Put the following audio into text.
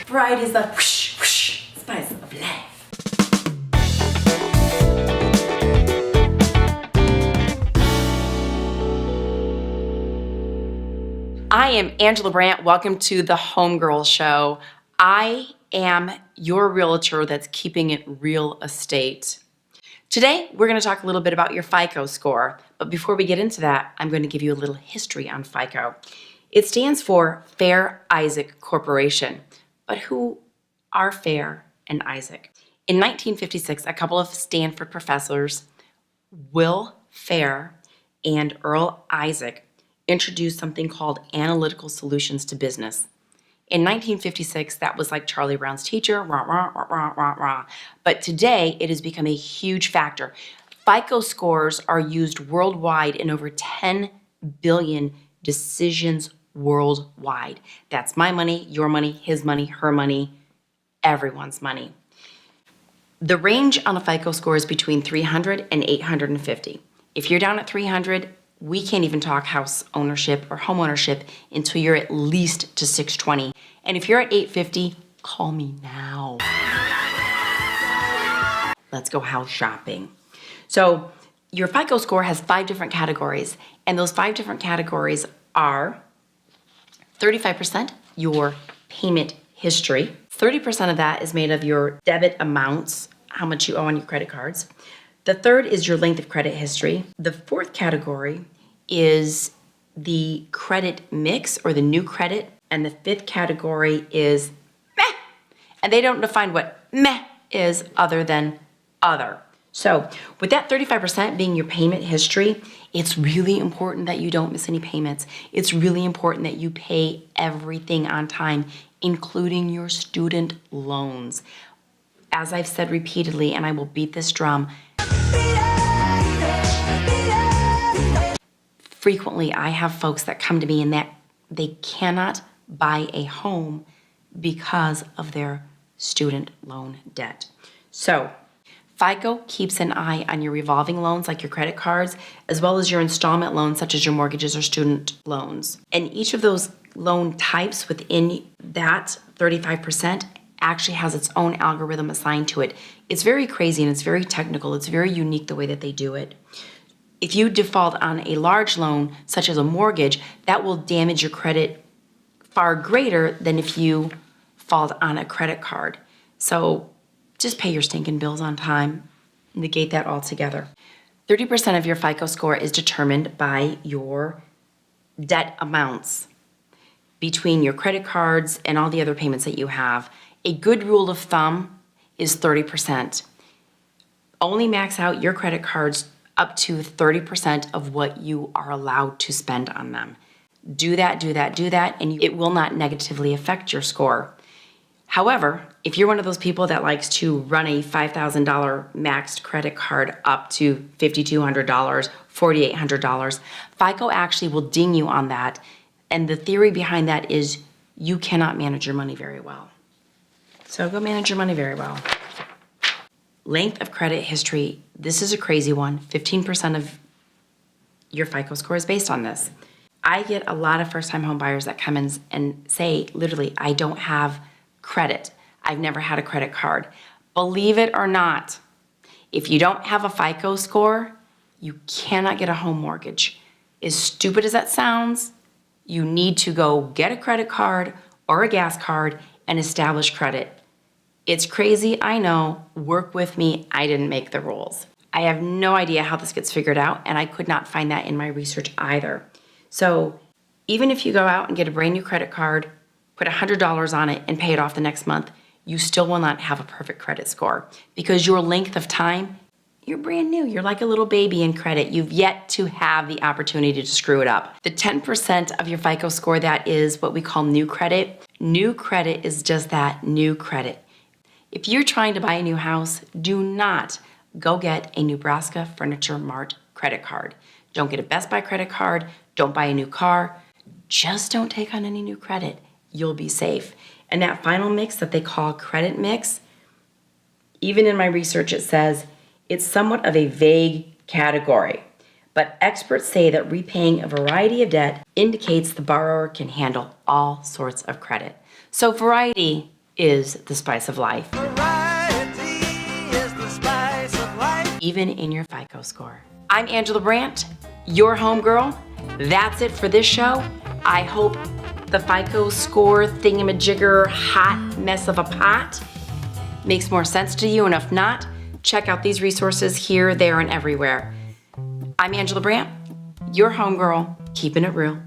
Variety is the whoosh, whoosh, spice of life. I am Angela Brandt. Welcome to the HomeGirl Show. I am your realtor that's keeping it real estate. Today, we're going to talk a little bit about your FICO score. But before we get into that, I'm going to give you a little history on FICO. It stands for Fair Isaac Corporation. But who are Fair and Isaac? In 1956, a couple of Stanford professors, Will Fair and Earl Isaac, introduced something called analytical solutions to business. In 1956, that was like Charlie Brown's teacher, rah, rah, rah, rah, rah, rah. But today, it has become a huge factor. FICO scores are used worldwide in over 10 billion decisions worldwide. That's my money, your money, his money, her money, everyone's money. The range on a FICO score is between 300 and 850. If you're down at 300, we can't even talk house ownership or home ownership until you're at least to 620. And if you're at 850, call me now. Let's go house shopping. So your FICO score has 5 different categories, and those 5 different categories are 35% your payment history. 30% of that is made of your debit amounts, how much you owe on your credit cards. The third is your length of credit history. The fourth category is the credit mix or the new credit. And the fifth category is meh. And they don't define what meh is other than other. So with that 35% being your payment history, it's really important that you don't miss any payments. It's really important that you pay everything on time, including your student loans. As I've said repeatedly, and I will beat this drum, frequently I have folks that come to me and that they cannot buy a home because of their student loan debt. So FICO keeps an eye on your revolving loans like your credit cards, as well as your installment loans such as your mortgages or student loans. And each of those loan types within that 35% actually has its own algorithm assigned to it. It's very crazy and it's very technical. It's very unique the way that they do it. If you default on a large loan, such as a mortgage, that will damage your credit far greater than if you default on a credit card. So just pay your stinking bills on time. Negate that altogether. 30% of your FICO score is determined by your debt amounts between your credit cards and all the other payments that you have. A good rule of thumb is 30%. Only max out your credit cards up to 30% of what you are allowed to spend on them. Do that, and it will not negatively affect your score. However, if you're one of those people that likes to run a $5,000 maxed credit card up to $5,200, $4,800, FICO actually will ding you on that. And the theory behind that is you cannot manage your money very well. So go manage your money very well. Length of credit history, this is a crazy one. 15% of your FICO score is based on this. I get a lot of first-time home buyers that come in and say, literally, I don't have credit. I've never had a credit card. Believe it or not, if you don't have a FICO score, you cannot get a home mortgage. As stupid as that sounds, you need to go get a credit card or a gas card and establish credit. It's crazy, I know. Work with me. I didn't make the rules. I have no idea how this gets figured out, and I could not find that in my research either. So even if you go out and get a brand new credit card, put $100 on it and pay it off the next month, you still will not have a perfect credit score because your length of time, you're brand new. You're like a little baby in credit. You've yet to have the opportunity to screw it up. The 10% of your FICO score that is what we call new credit. New credit is just that, new credit. If you're trying to buy a new house, do not go get a Nebraska Furniture Mart credit card. Don't get a Best Buy credit card. Don't buy a new car. Just don't take on any new credit. You'll be safe. And that final mix that they call credit mix, even in my research, it says it's somewhat of a vague category. But experts say that repaying a variety of debt indicates the borrower can handle all sorts of credit. So variety is the spice of life. Variety is the spice of life. Even in your FICO score. I'm Angela Brandt, your homegirl. That's it for this show. I hope the FICO score thingamajigger hot mess of a pot makes more sense to you, and if not, check out these resources here, there, and everywhere. I'm Angela Brandt, your homegirl, keeping it real.